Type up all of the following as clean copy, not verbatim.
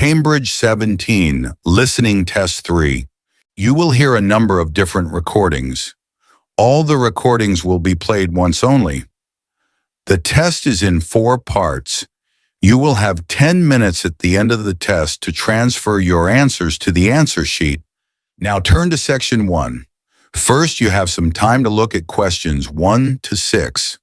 Cambridge 17, Listening Test 3. You will hear a number of different recordings. All the recordings will be played once only. The test is in 4 parts. You will have 10 minutes at the end of the test to transfer your answers to the answer sheet. Now turn to section 1. First, you have some time to look at questions 1 to 6.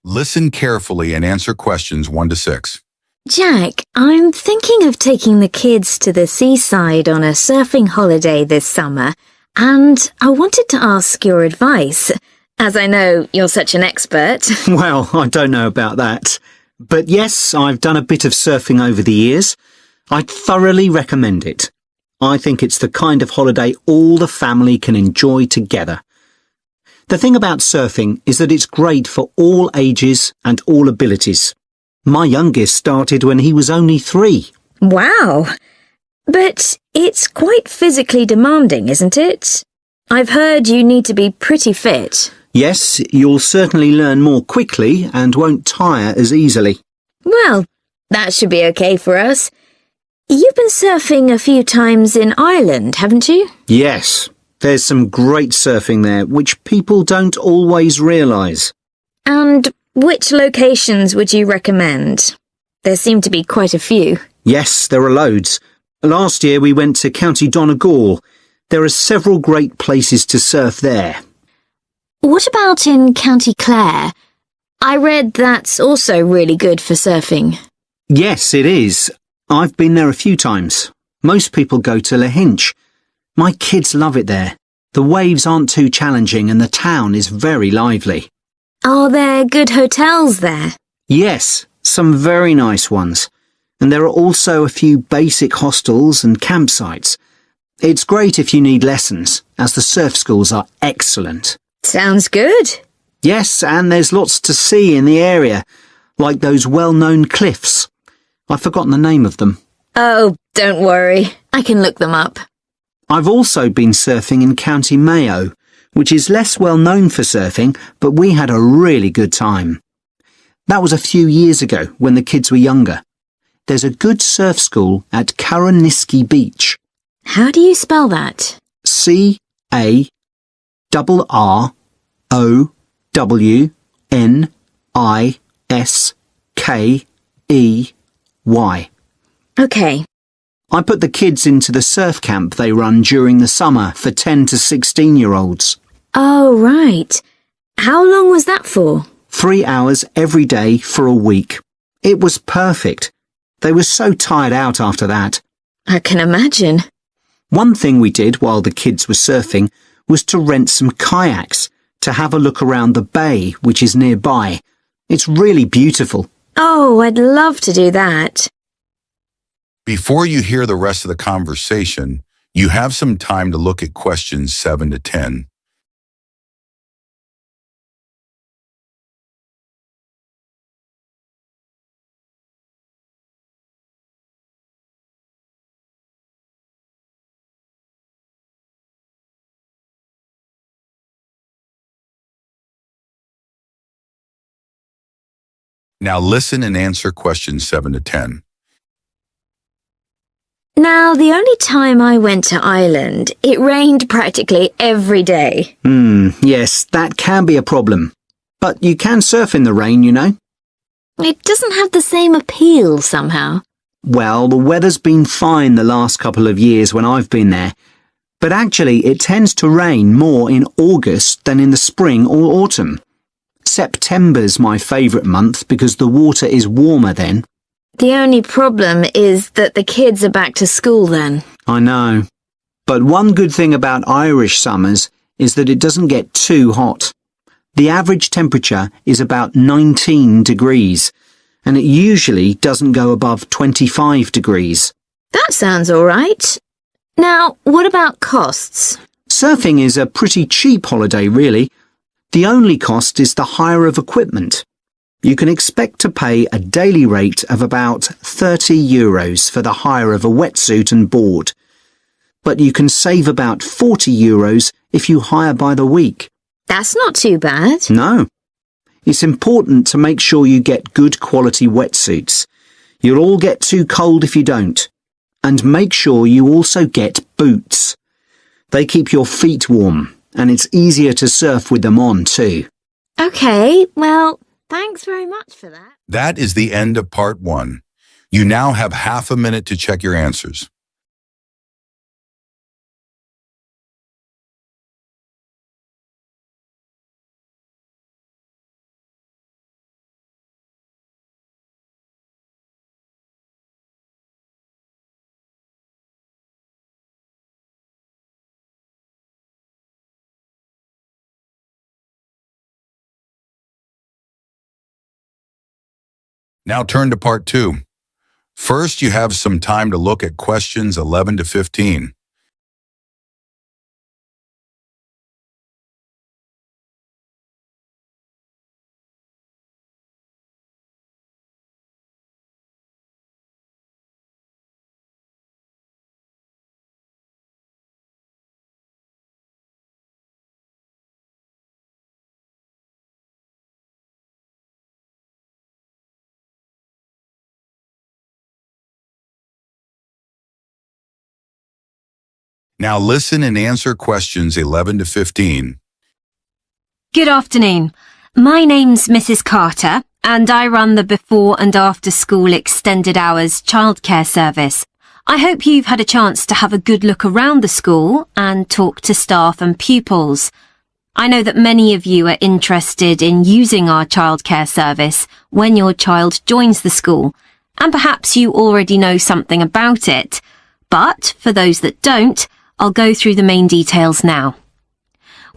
Listen carefully and answer questions 1 to 6. Jack, I'm thinking of taking the kids to the seaside on a surfing holiday this summer, and I wanted to ask your advice, as I know you're such an expert. Well, I don't know about that. But yes, I've done a bit of surfing over the years. I'd thoroughly recommend it. I think it's the kind of holiday all the family can enjoy together. The thing about surfing is that it's great for all ages and all abilities. My youngest started when he was only 3. Wow! But it's quite physically demanding, isn't it? I've heard you need to be pretty fit. Yes, you'll certainly learn more quickly and won't tire as easily. Well, that should be okay for us. You've been surfing a few times in Ireland, haven't you? Yes, there's some great surfing there, which people don't always realise. And which locations would you recommend? There seem to be quite a few. Yes, there are loads. Last year we went to County Donegal. There are several great places to surf there. What about in County Clare? I read that's also really good for surfing. Yes, it is. I've been there a few times. Most people go to Lahinch. My kids love it there. The waves aren't too challenging and the town is very lively. Are there good hotels there? Yes, some very nice ones. And there are also a few basic hostels and campsites. It's great if you need lessons, as the surf schools are excellent. Sounds good. Yes, and there's lots to see in the area, like those well-known cliffs. I've forgotten the name of them. Oh, don't worry. I can look them up. I've also been surfing in County Mayo, which is less well known for surfing, but we had a really good time. That was a few years ago when the kids were younger. There's a good surf school at Carraniskey Beach. How do you spell that? CARROWNISKEY. Okay. I put the kids into the surf camp they run during the summer for 10 to 16-year-olds. Oh, right. How long was that for? 3 hours every day for a week. It was perfect. They were so tired out after that. I can imagine. One thing we did while the kids were surfing was to rent some kayaks to have a look around the bay, which is nearby. It's really beautiful. Oh, I'd love to do that. Before you hear the rest of the conversation, you have some time to look at questions 7 to 10. Now listen and answer questions 7 to 10. Now, the only time I went to Ireland, it rained practically every day. Yes, that can be a problem. But you can surf in the rain, you know. It doesn't have the same appeal somehow. Well, the weather's been fine the last couple of years when I've been there. But actually, it tends to rain more in August than in the spring or autumn. September's my favourite month because the water is warmer then. The only problem is that the kids are back to school then. I know. But one good thing about Irish summers is that it doesn't get too hot. The average temperature is about 19 degrees, and it usually doesn't go above 25 degrees. That sounds all right. Now, what about costs? Surfing is a pretty cheap holiday, really. The only cost is the hire of equipment. You can expect to pay a daily rate of about €30 for the hire of a wetsuit and board, but you can save about €40 if you hire by the week. That's not too bad. No. It's important to make sure you get good quality wetsuits. You'll all get too cold if you don't. And make sure you also get boots. They keep your feet warm, and it's easier to surf with them on too. Okay, well, thanks very much for that. That is the end of part 1. You now have half a minute to check your answers. Now turn to part 2. First, you have some time to look at questions 11 to 15. Now listen and answer questions 11 to 15. Good afternoon. My name's Mrs. Carter, and I run the before and after school extended hours childcare service. I hope you've had a chance to have a good look around the school and talk to staff and pupils. I know that many of you are interested in using our childcare service when your child joins the school, and perhaps you already know something about it. But for those that don't, I'll go through the main details now.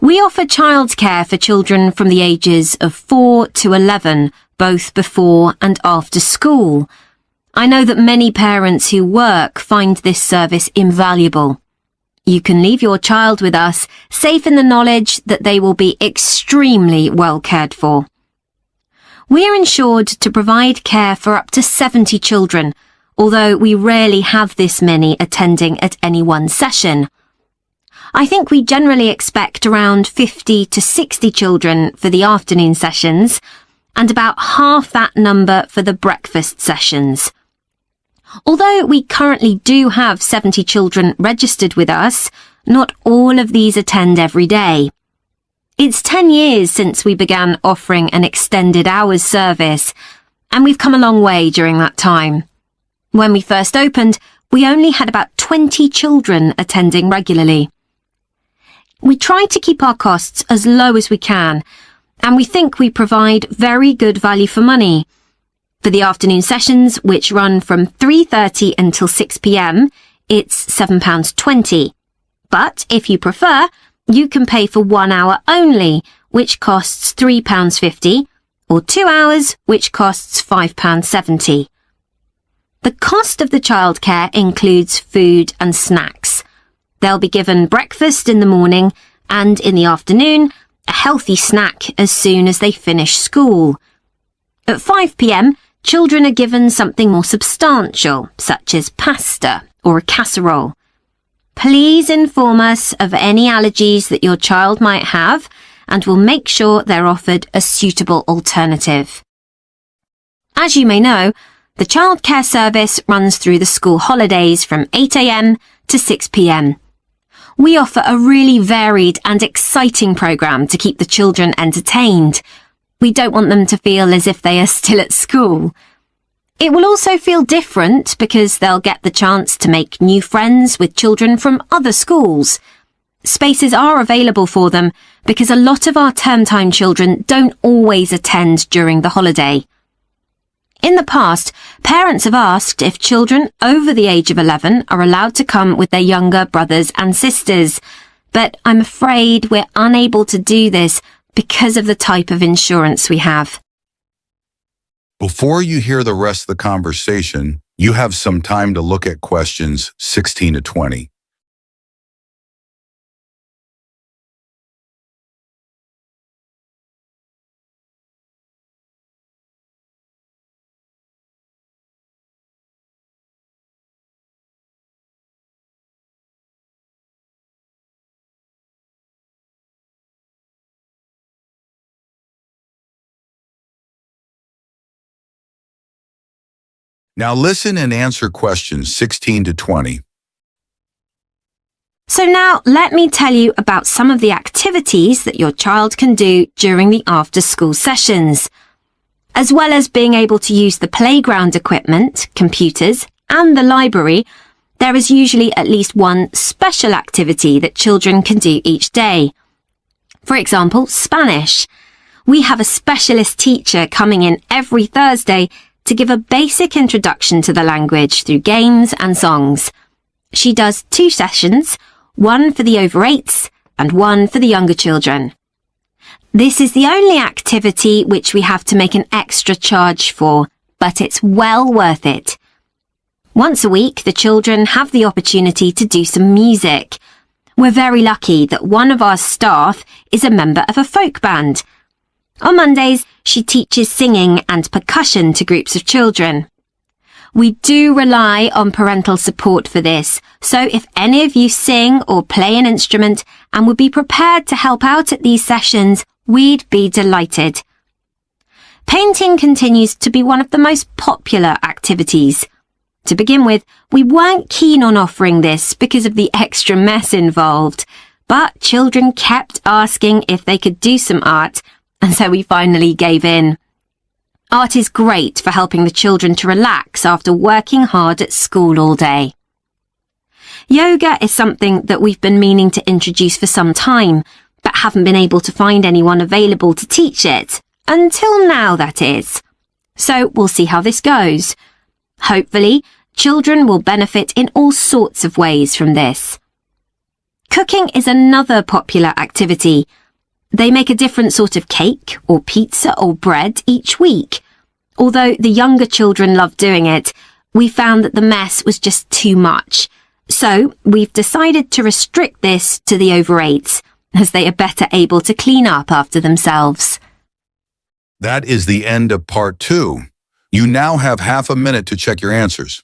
We offer childcare for children from the ages of 4 to 11, both before and after school. I know that many parents who work find this service invaluable. You can leave your child with us, safe in the knowledge that they will be extremely well cared for. We are insured to provide care for up to 70 children, although we rarely have this many attending at any one session. I think we generally expect around 50 to 60 children for the afternoon sessions, and about half that number for the breakfast sessions. Although we currently do have 70 children registered with us, not all of these attend every day. It's 10 years since we began offering an extended hours service, and we've come a long way during that time. When we first opened, we only had about 20 children attending regularly. We try to keep our costs as low as we can, and we think we provide very good value for money. For the afternoon sessions, which run from 3:30 until 6 p.m, it's £7.20. But if you prefer, you can pay for 1 hour only, which costs £3.50, or 2 hours, which costs £5.70. The cost of the childcare includes food and snacks. They'll be given breakfast in the morning and in the afternoon, a healthy snack as soon as they finish school. At 5 p.m, children are given something more substantial, such as pasta or a casserole. Please inform us of any allergies that your child might have, and we'll make sure they're offered a suitable alternative. As you may know, the childcare service runs through the school holidays from 8 a.m. to 6 p.m. We offer a really varied and exciting programme to keep the children entertained. We don't want them to feel as if they are still at school. It will also feel different because they'll get the chance to make new friends with children from other schools. Spaces are available for them because a lot of our term time children don't always attend during the holiday. In the past, parents have asked if children over the age of 11 are allowed to come with their younger brothers and sisters, but I'm afraid we're unable to do this because of the type of insurance we have. Before you hear the rest of the conversation, you have some time to look at questions 16 to 20. Now listen and answer questions 16 to 20. So now let me tell you about some of the activities that your child can do during the after-school sessions. As well as being able to use the playground equipment, computers, and the library, there is usually at least one special activity that children can do each day. For example, Spanish. We have a specialist teacher coming in every Thursday to give a basic introduction to the language through games and songs. She does 2 sessions, one for the over 8s and one for the younger children. This is the only activity which we have to make an extra charge for, but it's well worth it. Once a week, the children have the opportunity to do some music. We're very lucky that one of our staff is a member of a folk band. On Mondays, she teaches singing and percussion to groups of children. We do rely on parental support for this, so if any of you sing or play an instrument and would be prepared to help out at these sessions, we'd be delighted. Painting continues to be one of the most popular activities. To begin with, we weren't keen on offering this because of the extra mess involved, but children kept asking if they could do some art, and so we finally gave in. Art is great for helping the children to relax after working hard at school all day. Yoga is something that we've been meaning to introduce for some time, but haven't been able to find anyone available to teach it. Until now, that is. So we'll see how this goes. Hopefully, children will benefit in all sorts of ways from this. Cooking is another popular activity. They make a different sort of cake or pizza or bread each week. Although the younger children love doing it, we found that the mess was just too much. So we've decided to restrict this to the over 8s, as they are better able to clean up after themselves. That is the end of part 2. You now have half a minute to check your answers.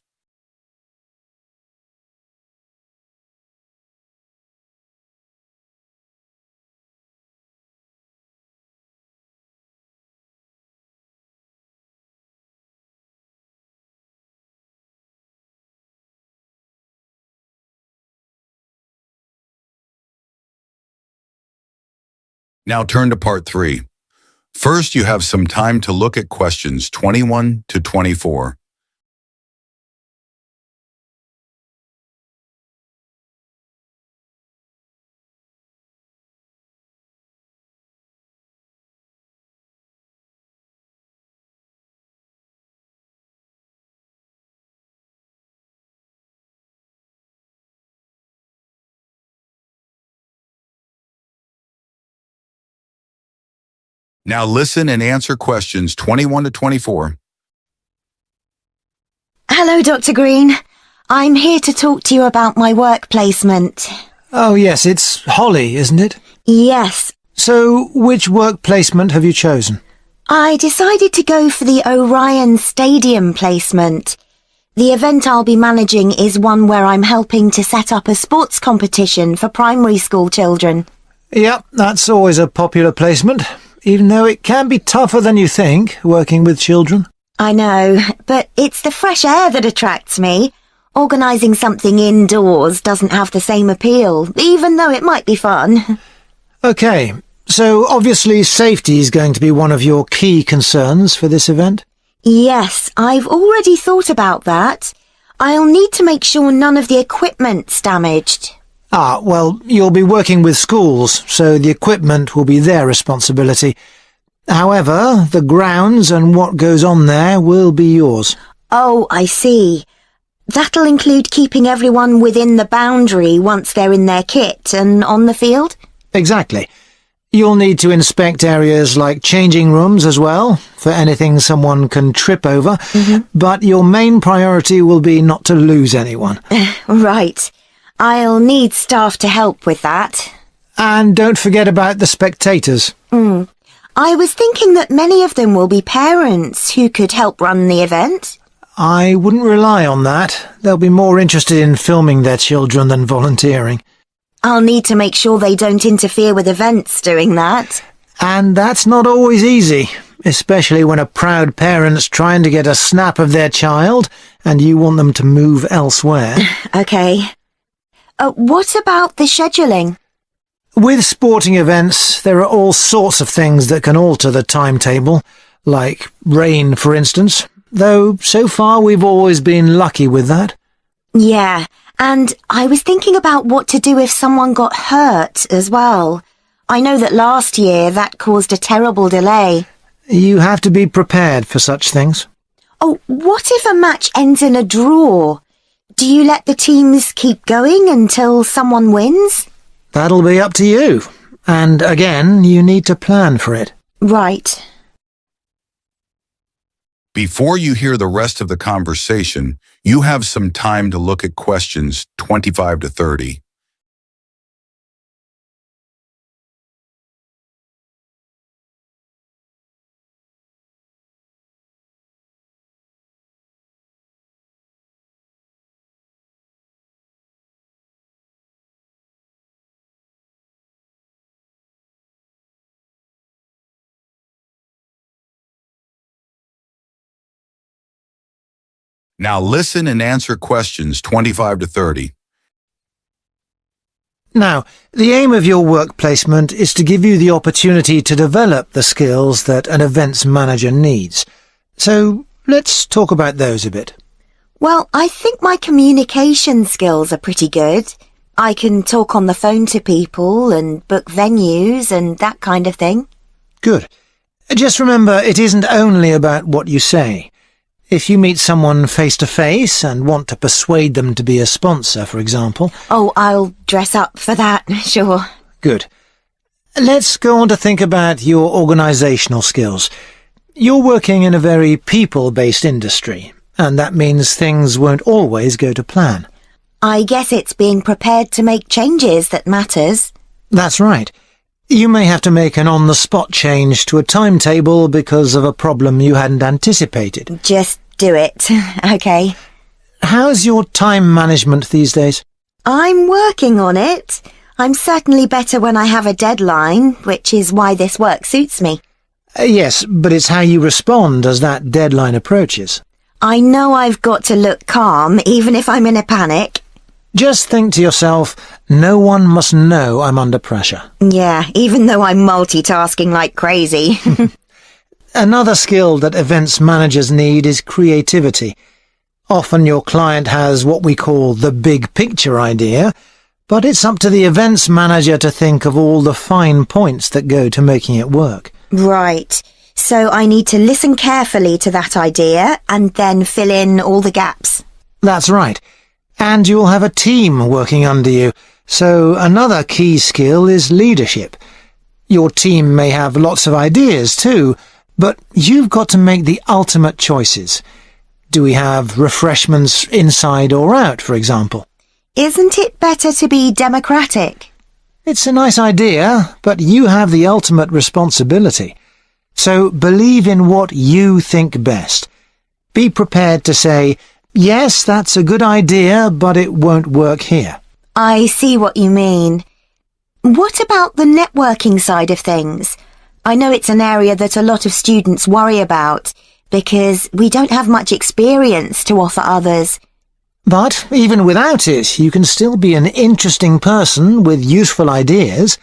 Now turn to part 3. First, you have some time to look at questions 21 to 24. Now listen and answer questions 21 to 24. Hello, Dr. Green. I'm here to talk to you about my work placement. Oh, yes, it's Holly, isn't it? Yes. So, which work placement have you chosen? I decided to go for the Orion Stadium placement. The event I'll be managing is one where I'm helping to set up a sports competition for primary school children. Yep, that's always a popular placement, even though it can be tougher than you think, working with children. I know, but it's the fresh air that attracts me. Organising something indoors doesn't have the same appeal, even though it might be fun. OK, so obviously safety is going to be one of your key concerns for this event? Yes, I've already thought about that. I'll need to make sure none of the equipment's damaged. Ah, well, you'll be working with schools, so the equipment will be their responsibility. However, the grounds and what goes on there will be yours. Oh, I see. That'll include keeping everyone within the boundary once they're in their kit and on the field? Exactly. You'll need to inspect areas like changing rooms as well, for anything someone can trip over, but your main priority will be not to lose anyone. Right. I'll need staff to help with that. And don't forget about the spectators. I was thinking that many of them will be parents who could help run the event. I wouldn't rely on that. They'll be more interested in filming their children than volunteering. I'll need to make sure they don't interfere with events doing that. And that's not always easy. especially when a proud parent's trying to get a snap of their child and you want them to move elsewhere. Okay. What about the scheduling? With sporting events, there are all sorts of things that can alter the timetable, like rain, for instance, though so far we've always been lucky with that. Yeah, and I was thinking about what to do if someone got hurt as well. I know that last year that caused a terrible delay. You have to be prepared for such things. Oh, what if a match ends in a draw? Do you let the teams keep going until someone wins? That'll be up to you. And again, you need to plan for it. Right. Before you hear the rest of the conversation, you have some time to look at questions 25 to 30. Now listen and answer questions 25 to 30. Now, the aim of your work placement is to give you the opportunity to develop the skills that an events manager needs. So, let's talk about those a bit. Well, I think my communication skills are pretty good. I can talk on the phone to people and book venues and that kind of thing. Good. Just remember, it isn't only about what you say. If you meet someone face-to-face and want to persuade them to be a sponsor, for example... Oh, I'll dress up for that, sure. Good. Let's go on to think about your organisational skills. You're working in a very people-based industry, and that means things won't always go to plan. I guess it's being prepared to make changes that matters. That's right. You may have to make an on-the-spot change to a timetable because of a problem you hadn't anticipated. Just do it, okay. How's your time management these days? I'm working on it. I'm certainly better when I have a deadline, which is why this work suits me. Yes, but it's how you respond as that deadline approaches. I know I've got to look calm, even if I'm in a panic. Just think to yourself, no one must know I'm under pressure. Yeah, even though I'm multitasking like crazy. Another skill that events managers need is creativity. Often your client has what we call the big picture idea, but it's up to the events manager to think of all the fine points that go to making it work. Right. So I need to listen carefully to that idea and then fill in all the gaps. That's right. And you'll have a team working under you, so another key skill is leadership. Your team may have lots of ideas too, but you've got to make the ultimate choices. Do we have refreshments inside or out, for example? Isn't it better to be democratic? It's a nice idea, but you have the ultimate responsibility. So believe in what you think best. Be prepared to say, yes, that's a good idea, but it won't work here. I see what you mean. What about the networking side of things? I know it's an area that a lot of students worry about because we don't have much experience to offer others. But even without it, you can still be an interesting person with useful ideas,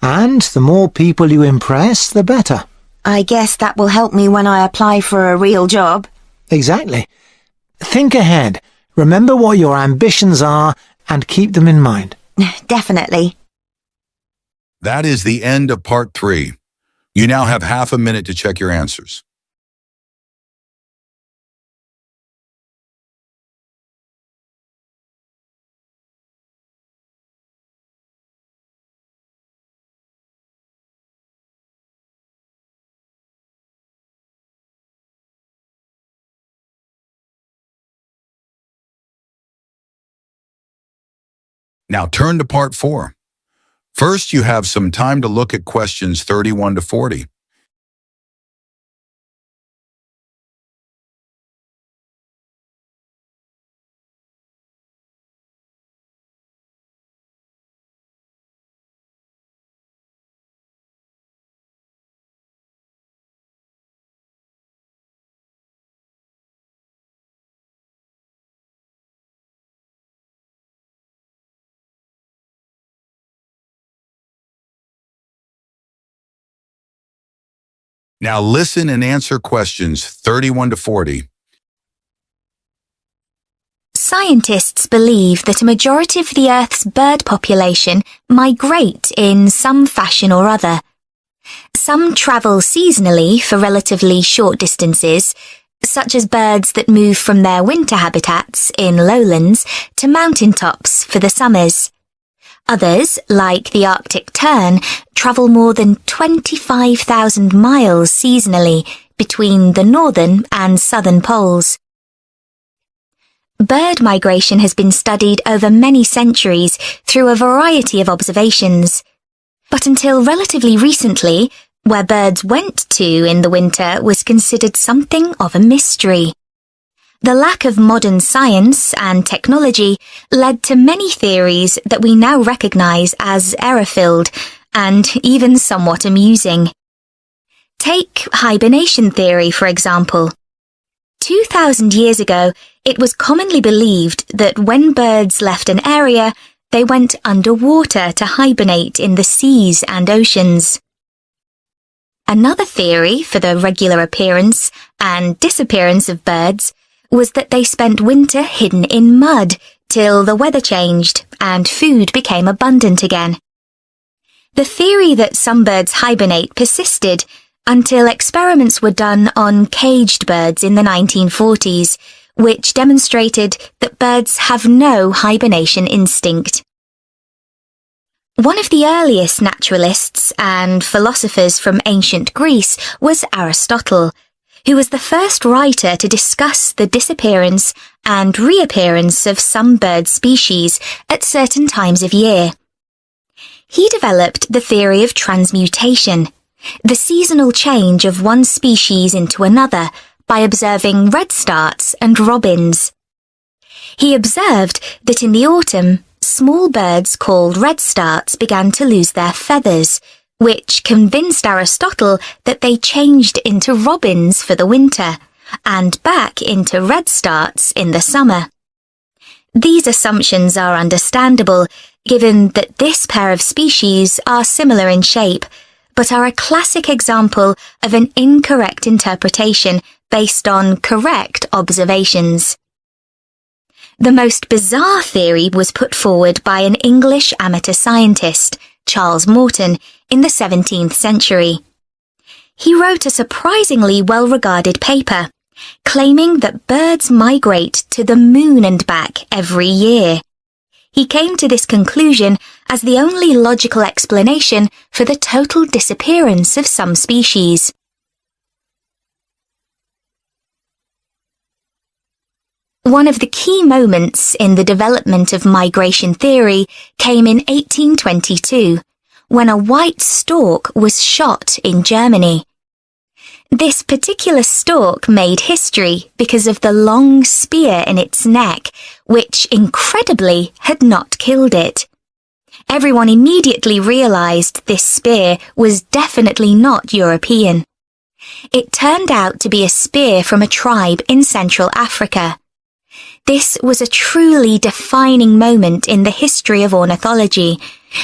and the more people you impress, the better. I guess that will help me when I apply for a real job. Exactly. Think ahead, remember what your ambitions are, and keep them in mind. Definitely. That is the end of part 3. You now have half a minute to check your answers. Now turn to part 4. First, you have some time to look at questions 31 to 40. Now listen and answer questions 31 to 40. Scientists believe that a majority of the Earth's bird population migrate in some fashion or other. Some travel seasonally for relatively short distances, such as birds that move from their winter habitats in lowlands to mountaintops for the summers. Others, like the Arctic tern, travel more than 25,000 miles seasonally between the northern and southern poles. Bird migration has been studied over many centuries through a variety of observations. But until relatively recently, where birds went to in the winter was considered something of a mystery. The lack of modern science and technology led to many theories that we now recognize as error-filled and even somewhat amusing. Take hibernation theory, for example. 2,000 years ago, it was commonly believed that when birds left an area, they went underwater to hibernate in the seas and oceans. Another theory for the regular appearance and disappearance of birds was that they spent winter hidden in mud till the weather changed and food became abundant again. The theory that some birds hibernate persisted until experiments were done on caged birds in the 1940s, which demonstrated that birds have no hibernation instinct. One of the earliest naturalists and philosophers from ancient Greece was Aristotle, who was the first writer to discuss the disappearance and reappearance of some bird species at certain times of year. He developed the theory of transmutation, the seasonal change of one species into another by observing redstarts and robins. He observed that in the autumn, small birds called redstarts began to lose their feathers, which convinced Aristotle that they changed into robins for the winter and back into redstarts in the summer. These assumptions are understandable, given that this pair of species are similar in shape, but are a classic example of an incorrect interpretation based on correct observations. The most bizarre theory was put forward by an English amateur scientist, Charles Morton, in the 17th century. He wrote a surprisingly well-regarded paper, claiming that birds migrate to the moon and back every year. He came to this conclusion as the only logical explanation for the total disappearance of some species. One of the key moments in the development of migration theory came in 1822, when a white stork was shot in Germany. This particular stork made history because of the long spear in its neck, which incredibly had not killed it. Everyone immediately realized this spear was definitely not European. It turned out to be a spear from a tribe in Central Africa. This was a truly defining moment in the history of ornithology,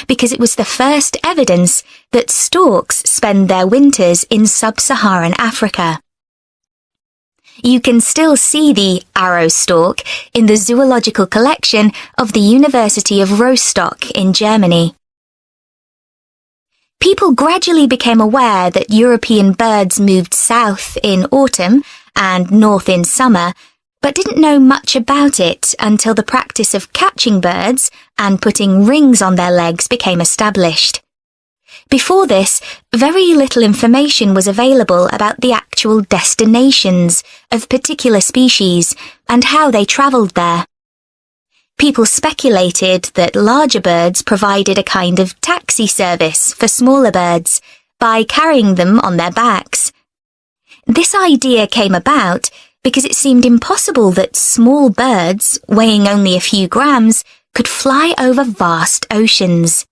because it was the first evidence that storks spend their winters in sub-Saharan Africa. You can still see the arrow stork in the zoological collection of the University of Rostock in Germany. People gradually became aware that European birds moved south in autumn and north in summer, but didn't know much about it until the practice of catching birds and putting rings on their legs became established. Before this, very little information was available about the actual destinations of particular species and how they travelled there. People speculated that larger birds provided a kind of taxi service for smaller birds by carrying them on their backs. This idea came about because it seemed impossible that small birds, weighing only a few grams, could fly over vast oceans.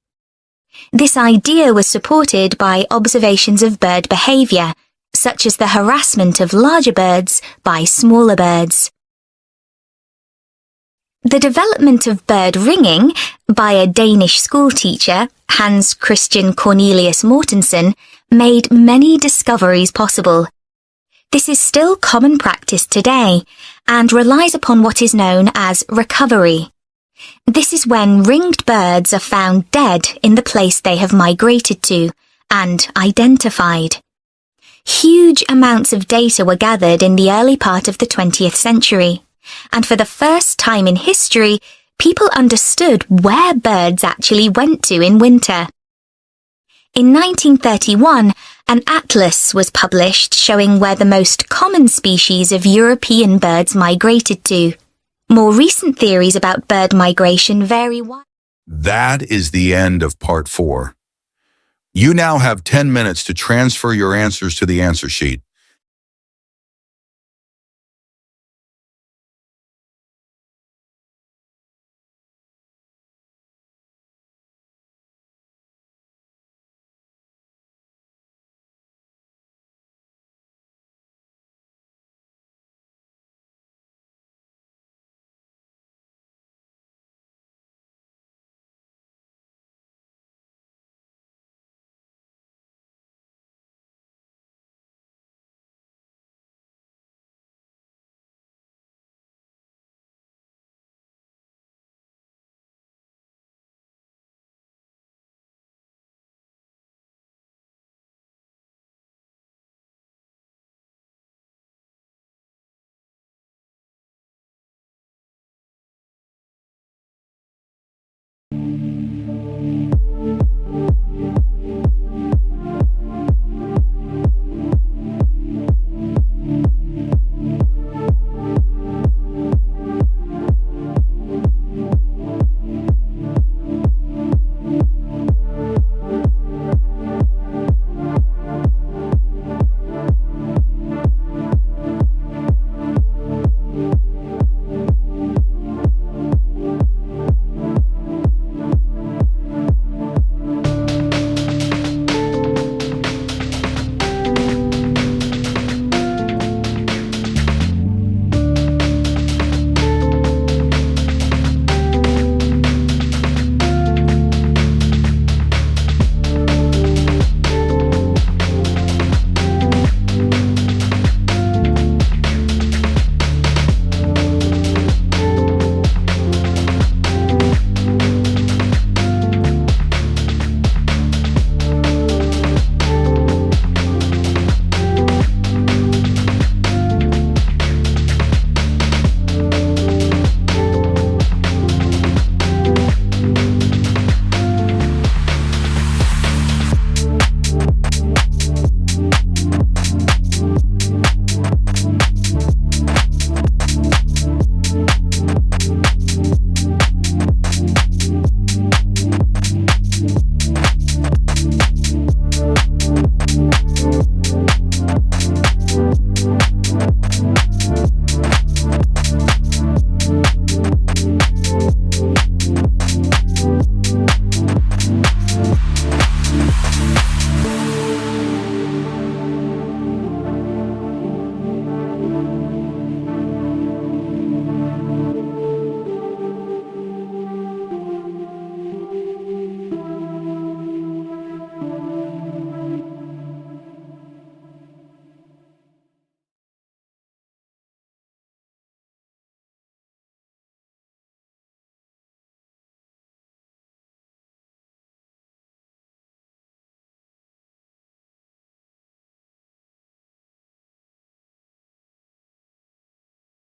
This idea was supported by observations of bird behaviour, such as the harassment of larger birds by smaller birds. The development of bird ringing by a Danish schoolteacher, Hans Christian Cornelius Mortensen, made many discoveries possible. This is still common practice today and relies upon what is known as recovery. This is when ringed birds are found dead in the place they have migrated to and identified. Huge amounts of data were gathered in the early part of the 20th century, and for the first time in history, people understood where birds actually went to in winter. In 1931, an atlas was published showing where the most common species of European birds migrated to. More recent theories about bird migration vary widely. That is the end of part 4. You now have 10 minutes to transfer your answers to the answer sheet.